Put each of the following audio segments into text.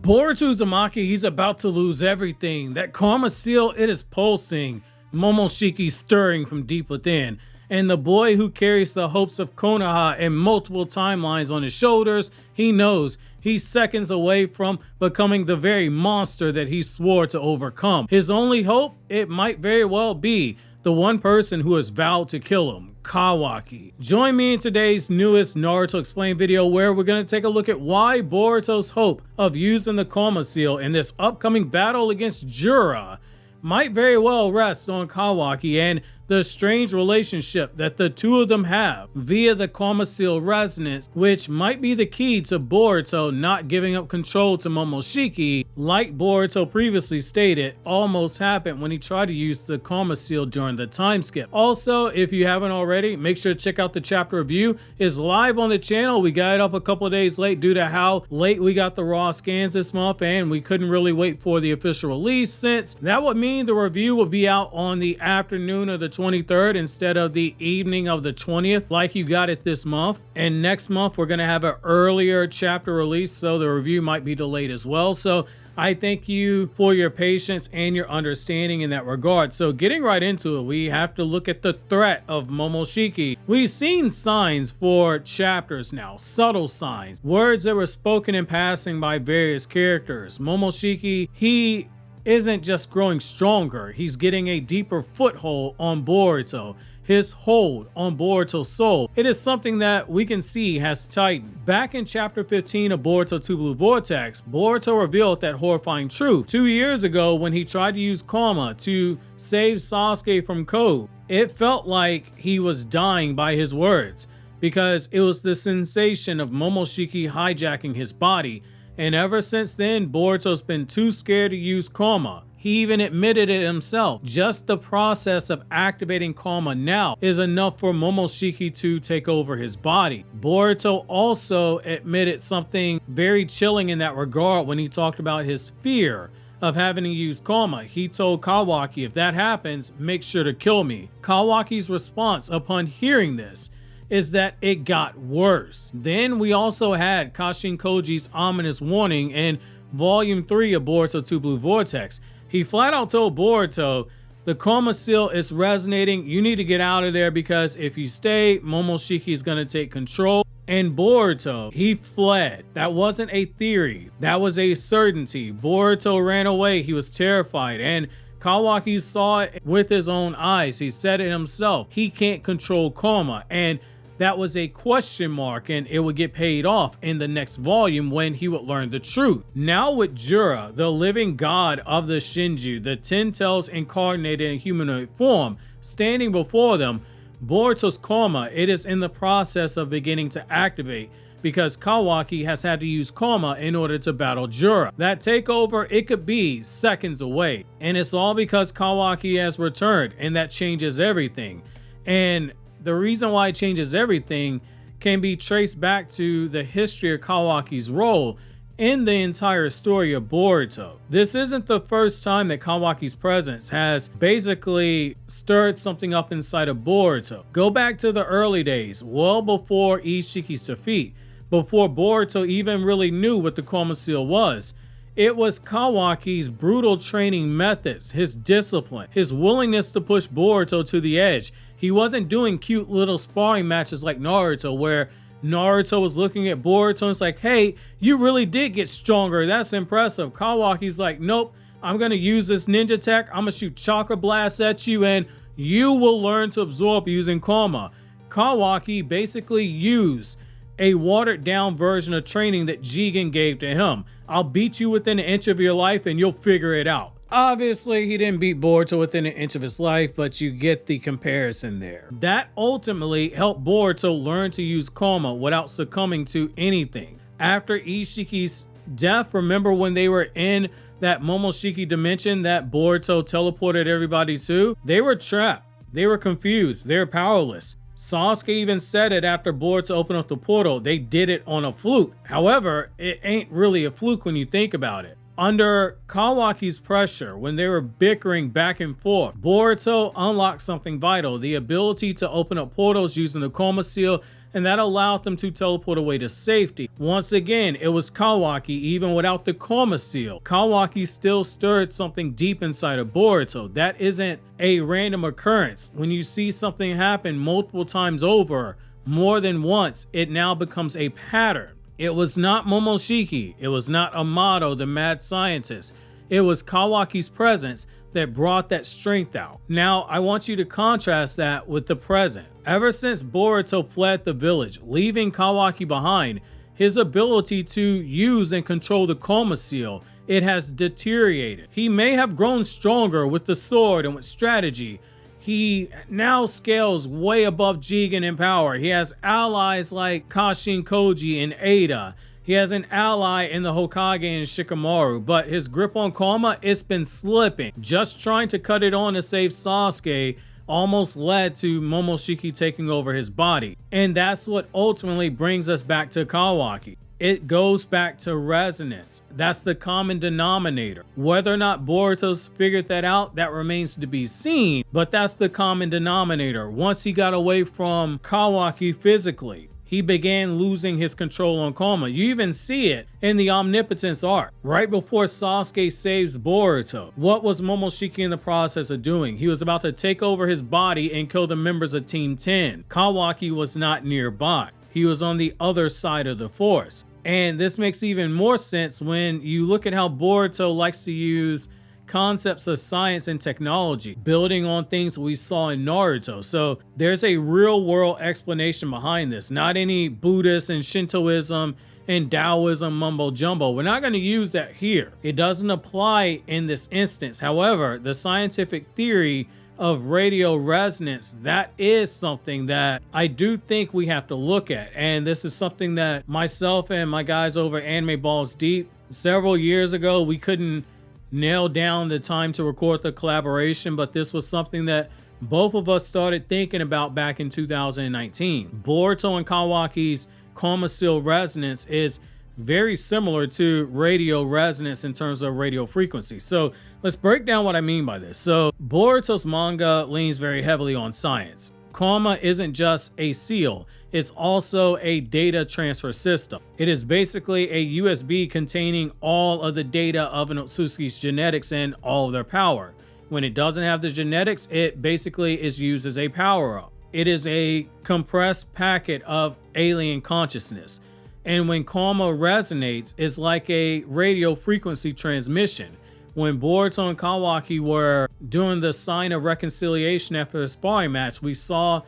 Boruto Uzumaki, he's about to lose everything. That karma seal, it is pulsing. Momoshiki stirring from deep within. And the boy who carries the hopes of Konoha and multiple timelines on his shoulders, he knows he's seconds away from becoming the very monster that he swore to overcome. His only hope, it might very well be the one person who has vowed to kill him, Kawaki. Join me in today's newest Naruto Explained video where we're going to take a look at why Boruto's hope of using the karma seal in this upcoming battle against Jura might very well rest on Kawaki and the strange relationship that the two of them have via the karma seal resonance, which might be the key to Boruto not giving up control to Momoshiki, like Boruto previously stated almost happened when he tried to use the karma seal during the time skip. Also, if you haven't already, make sure to check out the chapter review. It's live on the channel. We got it up a couple of days late due to how late we got the raw scans this month, and we couldn't really wait for the official release, since that would mean the review will be out on the afternoon of the 23rd instead of the evening of the 20th like you got it this month. And next month we're going to have an earlier chapter release, so the review might be delayed as well. So I thank you for your patience and your understanding in that regard. So getting right into it, we have to look at the threat of Momoshiki. We've seen signs for chapters now, subtle signs, words that were spoken in passing by various characters. Momoshiki, he isn't just growing stronger, he's getting a deeper foothold on Boruto. His hold on Boruto's soul, it is something that we can see has tightened. Back in chapter 15 of Boruto 2 Blue Vortex, Boruto revealed that horrifying truth 2 years ago when he tried to use karma to save Sasuke from Code. It felt like he was dying by his words, because it was the sensation of Momoshiki hijacking his body. And ever since then, Boruto's been too scared to use karma. He even admitted it himself. Just the process of activating karma now is enough for Momoshiki to take over his body. Boruto also admitted something very chilling in that regard when he talked about his fear of having to use karma. He told Kawaki, if that happens, make sure to kill me. Kawaki's response upon hearing this is that it got worse. Then we also had Kashin Koji's ominous warning in volume 3 of Boruto 2 Blue Vortex. He flat out told Boruto, the karma seal is resonating, you need to get out of there, because if you stay, Momoshiki is going to take control. And Boruto, he fled. That wasn't a theory, that was a certainty. Boruto ran away, he was terrified, and Kawaki saw it with his own eyes. He said it himself, he can't control karma, and that was a question mark, and it would get paid off in the next volume when he would learn the truth. Now with Jura, the living god of the Shinju, the 10 tails incarnated in humanoid form, standing before them, Boruto's karma, it is in the process of beginning to activate, because Kawaki has had to use karma in order to battle Jura. That takeover, it could be seconds away, and it's all because Kawaki has returned, and that changes everything. And the reason why it changes everything can be traced back to the history of Kawaki's role in the entire story of Boruto. This isn't the first time that Kawaki's presence has basically stirred something up inside of Boruto. Go back to the early days, well before Ishiki's defeat, before Boruto even really knew what the karma seal was. It was Kawaki's brutal training methods, his discipline, his willingness to push Boruto to the edge. He wasn't doing cute little sparring matches like Naruto, where Naruto was looking at Boruto and it's like, hey, you really did get stronger, that's impressive. Kawaki's like, nope, I'm gonna use this ninja tech, I'm gonna shoot chakra blasts at you and you will learn to absorb using karma. Kawaki basically used a watered down version of training that Jigen gave to him. I'll beat you within an inch of your life and you'll figure it out. Obviously, he didn't beat Boruto within an inch of his life, but you get the comparison there. That ultimately helped Boruto learn to use karma without succumbing to anything. After Ishiki's death, remember when they were in that Momoshiki dimension that Boruto teleported everybody to? They were trapped, they were confused, they were powerless. Sasuke even said it after Boruto opened up the portal, they did it on a fluke. However, it ain't really a fluke when you think about it. Under Kawaki's pressure, when they were bickering back and forth, Boruto unlocked something vital, the ability to open up portals using the karma seal and that allowed them to teleport away to safety. Once again, it was Kawaki. Even without the Koma seal, Kawaki still stirred something deep inside of Boruto. That isn't a random occurrence. When you see something happen multiple times over, more than once, it now becomes a pattern. It was not Momoshiki, it was not Amato, the mad scientist. It was Kawaki's presence that brought that strength out. Now, I want you to contrast that with the present. Ever since Boruto fled the village, leaving Kawaki behind, his ability to use and control the Koma seal, it has deteriorated. He may have grown stronger with the sword and with strategy. He now scales way above Jigen in power. He has allies like Kashin Koji and Ada. He has an ally in the Hokage and Shikamaru, but his grip on Koma, it's been slipping. Just trying to cut it on to save Sasuke almost led to Momoshiki taking over his body. And that's what ultimately brings us back to Kawaki. It goes back to resonance. That's the common denominator. Whether or not Boruto's figured that out, that remains to be seen, but that's the common denominator. Once he got away from Kawaki physically, he began losing his control on Koma. You even see it in the omnipotence arc. Right before Sasuke saves Boruto, what was Momoshiki in the process of doing? He was about to take over his body and kill the members of Team 10. Kawaki was not nearby. He was on the other side of the force. And this makes even more sense when you look at how Boruto likes to use concepts of science and technology, building on things we saw in Naruto. So there's a real world explanation behind this, not any Buddhist and Shintoism and Taoism mumbo jumbo. We're not going to use that here. It doesn't apply in this instance. However, the scientific theory of radio resonance, that is something that I do think we have to look at. And this is something that myself and my guys over Anime Balls Deep, several years ago, we couldn't nail down the time to record the collaboration, but this was something that both of us started thinking about back in 2019. Boruto and Kawaki's Koma seal resonance is very similar to radio resonance in terms of radio frequency. So let's break down what I mean by this. So Boruto's manga leans very heavily on science. Koma isn't just a seal, it's also a data transfer system. It is basically a USB containing all of the data of an Otsutsuki's genetics and all of their power. When it doesn't have the genetics, it basically is used as a power-up. It is a compressed packet of alien consciousness. And when Koma resonates, it's like a radio frequency transmission. When Boruto and Kawaki were doing the sign of reconciliation after the sparring match, we saw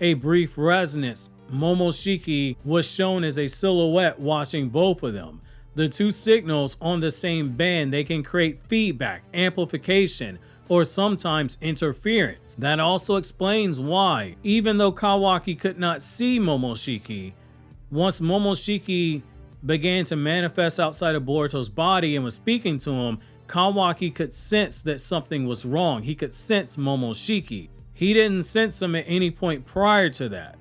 a brief resonance. Momoshiki was shown as a silhouette watching both of them. The two signals on the same band, they can create feedback, amplification, or sometimes interference. That also explains why, even though Kawaki could not see Momoshiki, once Momoshiki began to manifest outside of Boruto's body and was speaking to him, Kawaki could sense that something was wrong. He could sense Momoshiki. He didn't sense him at any point prior to that.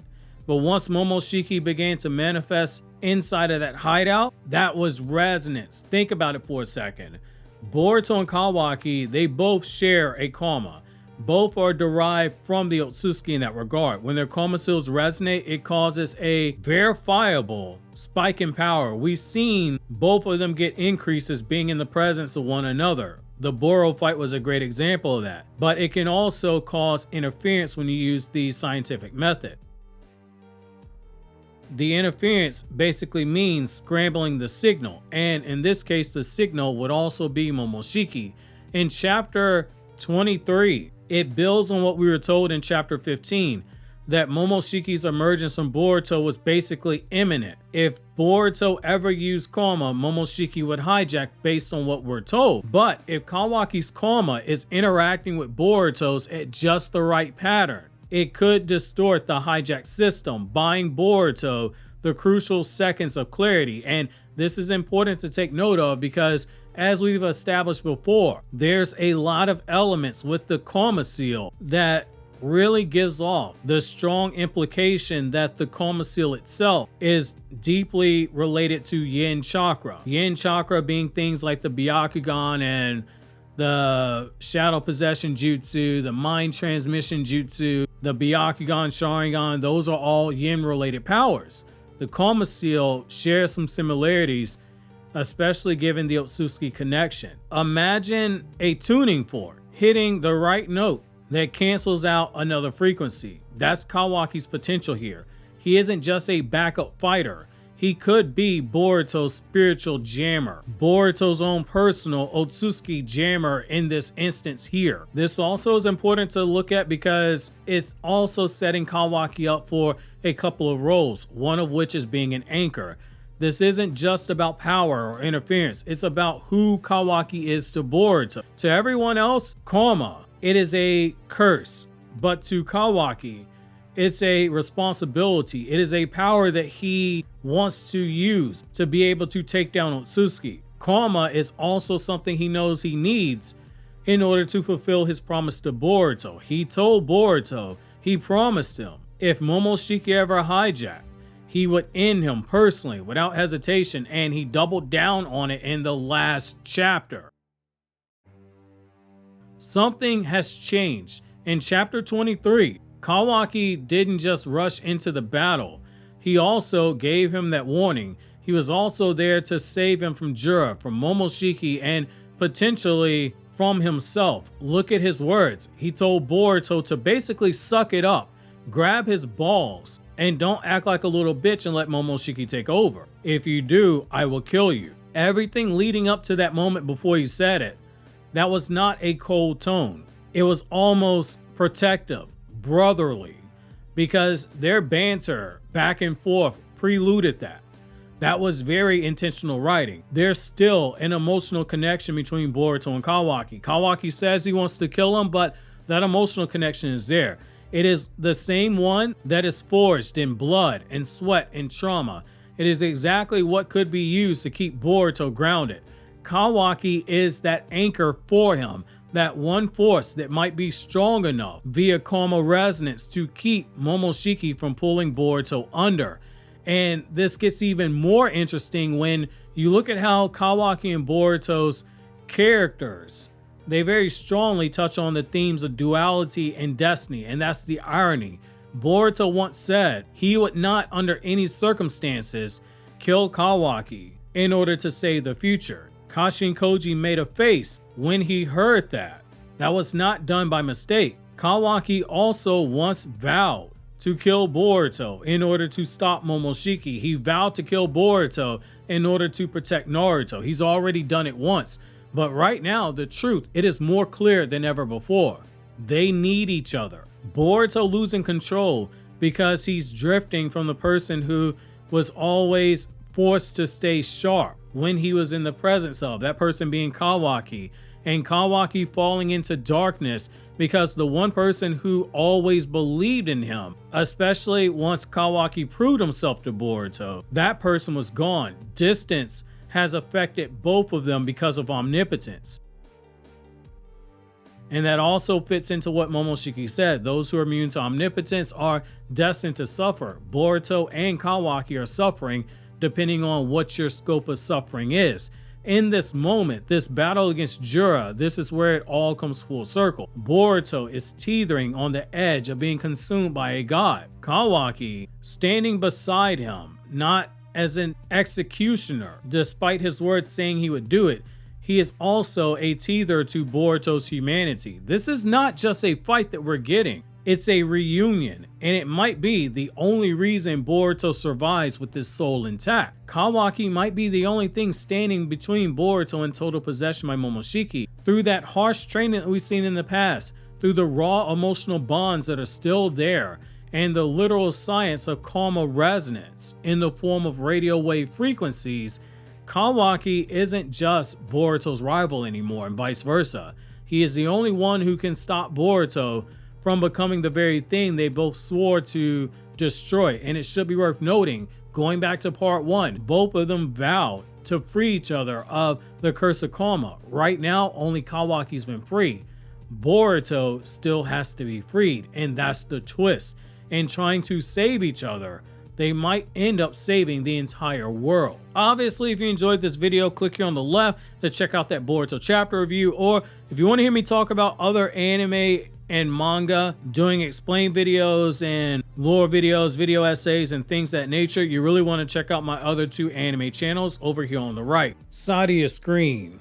But once Momoshiki began to manifest inside of that hideout, that was resonance. Think about it for a second. Boruto and Kawaki, they both share a Koma. Both are derived from the Otsutsuki in that regard. When their Koma seals resonate, it causes a verifiable spike in power. We've seen both of them get increases being in the presence of one another. The Boro fight was a great example of that. But it can also cause interference when you use the scientific method. The interference basically means scrambling the signal, and in this case the signal would also be Momoshiki. In chapter 23, it builds on what we were told in chapter 15, that Momoshiki's emergence from Boruto was basically imminent. If Boruto ever used Koma, Momoshiki would hijack based on what we're told. But if Kawaki's Koma is interacting with Boruto's at just the right pattern, it could distort the hijack system, buying Boruto the crucial seconds of clarity. And this is important to take note of because, as we've established before, there's a lot of elements with the Koma seal that really gives off the strong implication that the Koma seal itself is deeply related to Yin chakra. Yin chakra being things like the Byakugan and the shadow possession jutsu, the mind transmission jutsu, the Byakugan, Sharingan, those are all yin related powers. The Karma Seal shares some similarities, especially given the Otsutsuki connection. Imagine a tuning fork hitting the right note that cancels out another frequency. That's Kawaki's potential here. He isn't just a backup fighter. He could be Boruto's spiritual jammer, Boruto's own personal Otsutsuki jammer in this instance here. This also is important to look at because it's also setting Kawaki up for a couple of roles, one of which is being an anchor. This isn't just about power or interference, it's about who Kawaki is to Boruto. To everyone else, karma, it is a curse, but to Kawaki, it's a responsibility. It is a power that he wants to use to be able to take down Otsutsuki. Karma is also something he knows he needs in order to fulfill his promise to Boruto. He told Boruto, he promised him, if Momoshiki ever hijacked, he would end him personally without hesitation, and he doubled down on it in the last chapter. Something has changed. In chapter 23, Kawaki didn't just rush into the battle. He also gave him that warning. He was also there to save him from Jura, from Momoshiki, and potentially from himself. Look at his words. He told Boruto to basically suck it up, grab his balls, and don't act like a little bitch and let Momoshiki take over. If you do, I will kill you. Everything leading up to that moment before he said it, that was not a cold tone. It was almost protective, brotherly, because their banter back and forth preluded that. That was very intentional writing. There's still an emotional connection between Boruto and Kawaki. Kawaki says he wants to kill him, but that emotional connection is there. It is the same one that is forged in blood and sweat and trauma. It is exactly what could be used to keep Boruto grounded. Kawaki is that anchor for him, that one force that might be strong enough via karma resonance to keep Momoshiki from pulling Boruto under. And this gets even more interesting when you look at how Kawaki and Boruto's characters, they very strongly touch on the themes of duality and destiny, and that's the irony. Boruto once said he would not under any circumstances kill Kawaki in order to save the future. Kashin Koji made a face when he heard that. That was not done by mistake. Kawaki also once vowed to kill Boruto in order to stop Momoshiki. He vowed to kill Boruto in order to protect Naruto. He's already done it once. But right now, the truth, it is more clear than ever before. They need each other. Boruto losing control because he's drifting from the person who was always forced to stay sharp when he was in the presence of, that person being Kawaki, and Kawaki falling into darkness because the one person who always believed in him, especially once Kawaki proved himself to Boruto, that person was gone. Distance has affected both of them because of omnipotence. And that also fits into what Momoshiki said. Those who are immune to omnipotence are destined to suffer. Boruto and Kawaki are suffering depending on what your scope of suffering is. In this moment, this battle against Jura, this is where it all comes full circle. Boruto is teetering on the edge of being consumed by a god. Kawaki standing beside him, not as an executioner, despite his words saying he would do it. He is also a teether to Boruto's humanity. This is not just a fight that we're getting. It's a reunion, and it might be the only reason Boruto survives with his soul intact. Kawaki might be the only thing standing between Boruto and total possession by Momoshiki. Through that harsh training that we've seen in the past, through the raw emotional bonds that are still there, and the literal science of karma resonance in the form of radio wave frequencies, Kawaki isn't just Boruto's rival anymore, and vice versa. He is the only one who can stop Boruto from becoming the very thing they both swore to destroy. And it should be worth noting, going back to part 1, both of them vowed to free each other of the curse of karma. Right now, only Kawaki's been free. Boruto still has to be freed, and that's the twist. In trying to save each other, they might end up saving the entire world. Obviously, if you enjoyed this video, click here on the left to check out that Boruto chapter review, or if you want to hear me talk about other anime and manga, doing explain videos and lore videos, video essays, and things that nature, you really want to check out my other 2 anime channels over here on the right side of your screen.